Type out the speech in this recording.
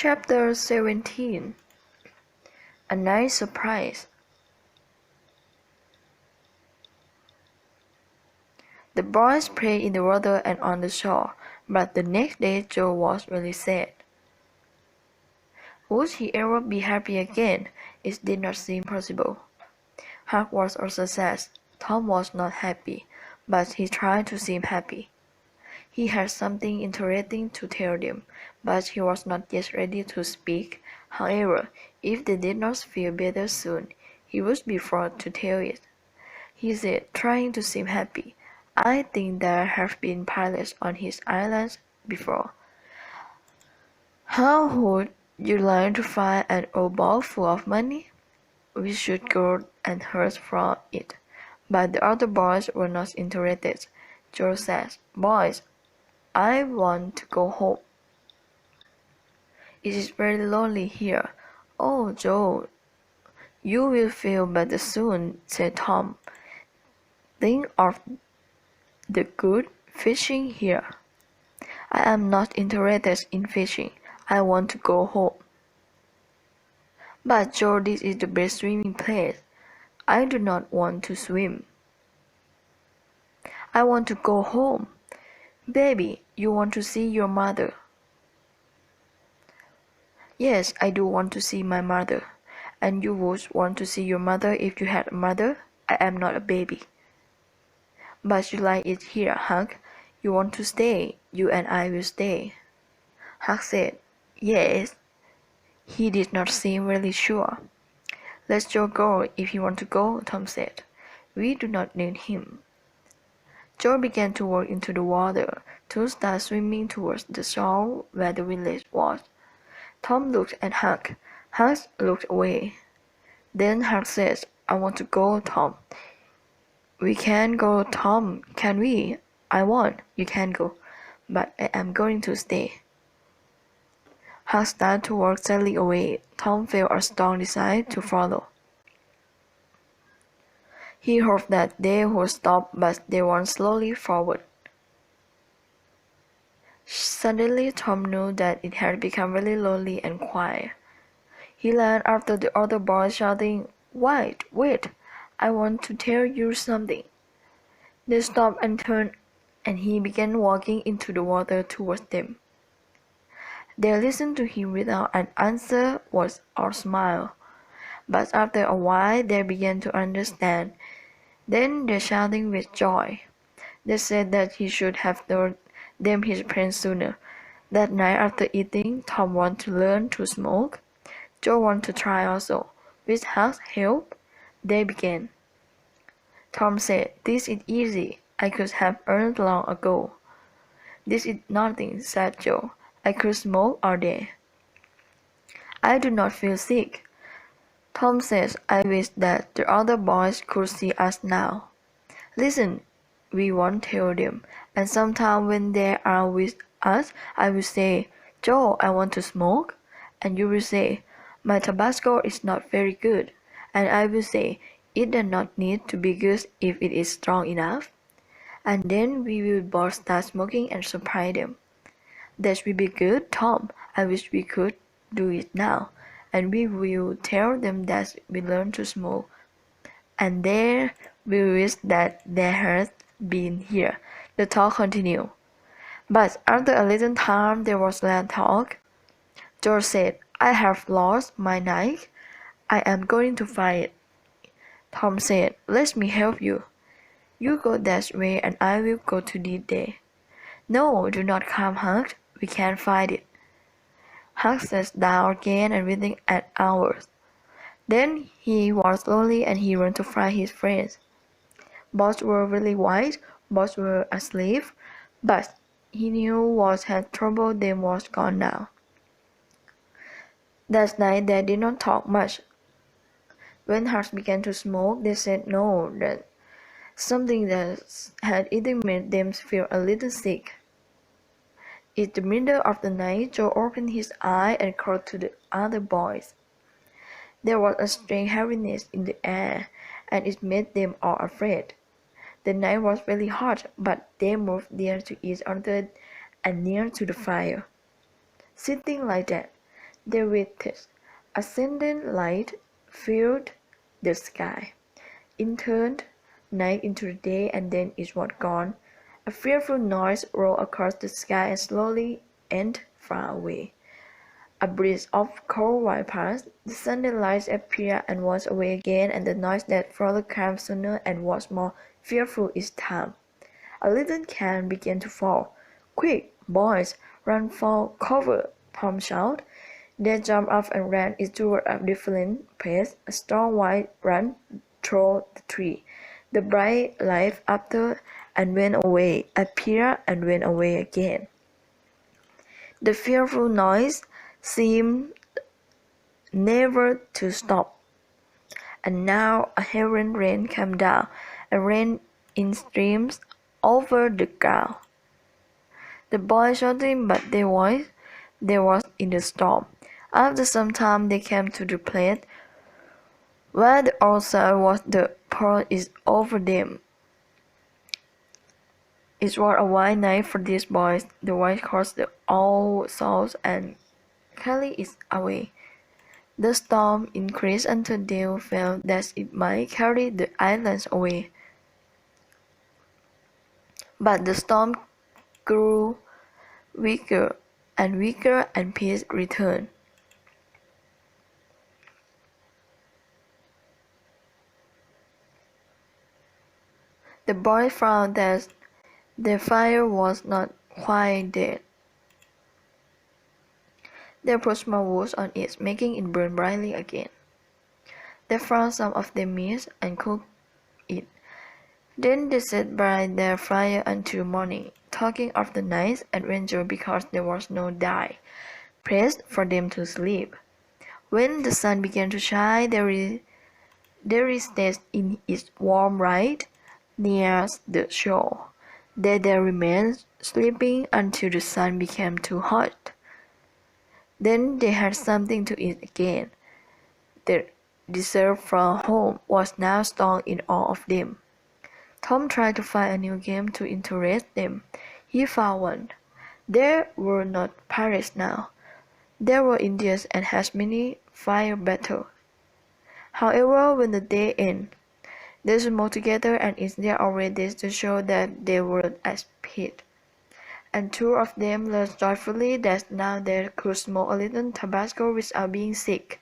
Chapter 17 A Nice Surprise. The boys played in the water and on the shore, but the next day Joe was really sad. Would he ever be happy again? It did not seem possible. Huck was also sad. Tom was not happy, but he tried to seem happy. He had something interesting to tell them, but he was not yet ready to speak. However, if they did not feel better soon, he would be forced to tell it. He said, trying to seem happy, "I think there have been pirates on his island before. How would you like to find an old ball full of money? We should go and hunt for it." But the other boys were not interested. Joe said, "Boys, I want to go home. It is very lonely here." "Oh, Joe, you will feel better soon," said Tom. "Think of the good fishing here." "I am not interested in fishing. I want to go home." "But Joe, this is the best swimming place." "I do not want to swim. I want to go home." "Baby, you want to see your mother." "Yes, I do want to see my mother." "And you would want to see your mother if you had a mother?" "I am not a baby." "But you like it here, Huck. You want to stay. You and I will stay." Huck said, "Yes." He did not seem really sure. "Let Joe go if you want to go," Tom said. "We do not need him." Joe began to walk into the water, to start swimming towards the shore where the village was. Tom looked at Huck. Huck looked away. Then Huck said, "I want to go, Tom." "We can go, Tom, can we?" "I won't. You can go. But I am going to stay." Huck started to walk sadly away. Tom felt a strong desire to follow. He hoped that they would stop, but they went slowly forward. Suddenly Tom knew that it had become really lonely and quiet. He ran after the other boys, shouting, "Wait, wait! I want to tell you something." They stopped and turned, and he began walking into the water towards them. They listened to him without an answer or smile, but after a while they began to understand. Then they shouted with joy. They said that he should have told them his plan sooner. That night after eating, Tom wanted to learn to smoke. Joe wanted to try also. With Huck's help, they began. Tom said, "This is easy. I could have earned long ago." "This is nothing," said Joe. "I could smoke all day. I do not feel sick." Tom says, "I wish that the other boys could see us now. Listen, we won't tell them, and sometime when they are with us, I will say, 'Joe, I want to smoke,' and you will say, 'My Tabasco is not very good,' and I will say, 'It does not need to be good if it is strong enough.' And then we will both start smoking and surprise them. That will be good, Tom. I wish we could do it now, and we will tell them that we learned to smoke, and they will wish that they had been here." The talk continued. But after a little time there was less talk. George said, "I have lost my knife. I am going to find it." Tom said, "Let me help you. You go that way and I will go to this day." "No, do not come, Huck. We can't find it." Huck sat down again and waited at hours. Then he was lonely and he ran to find his friends. Both were really white, both were asleep, but he knew what had troubled them was gone now. That night they did not talk much. When Huck began to smoke, they said no, that something that had even made them feel a little sick. In the middle of the night, Joe opened his eyes and called to the other boys. There was a strange heaviness in the air, and it made them all afraid. The night was very hot, but they moved near to each other and near to the fire. Sitting like that, They waited. Ascending light filled the sky. It turned night into day, and then it was gone. A fearful noise rolled across the sky and slowly and far away. A breeze of cold wind passed. The Sunday light appeared and was away again, and the noise that followed came sooner and was more fearful each time. A little can began to fall. "Quick, boys, run for cover!" Tom shouted. They jumped up and ran each toward a different pace. A strong wind ran through the tree. The bright light appeared and went away, appeared and went away again. The fearful noise seemed never to stop. And now a heavy rain came down, and ran in streams over the ground. The boys shouted, but they was in the storm. After some time they came to the place where the outside was. The port is over them. It was a wild night for these boys. The wind caused all souls and carried it away. The storm increased until they felt that it might carry the islands away. But the storm grew weaker and weaker, and peace returned. The boys found that the fire was not quite dead. They put small wood on it, making it burn brightly again. They found some of the meat and cooked it. Then they sat by their fire until morning, talking of the night's adventure because there was no day placed for them to sleep. When the sun began to shine, they rested in its warm light near the shore. There they remained sleeping until the sun became too hot. Then they had something to eat again. The dessert from home was now strong in all of them. Tom tried to find a new game to interest them. He found one. They were not pirates now. They were Indians and had many fire battles. However, when the day ended, they smoked together and eat their already to show that they were at peace. And two of them learned joyfully that now they could smoke a little tobacco without being sick.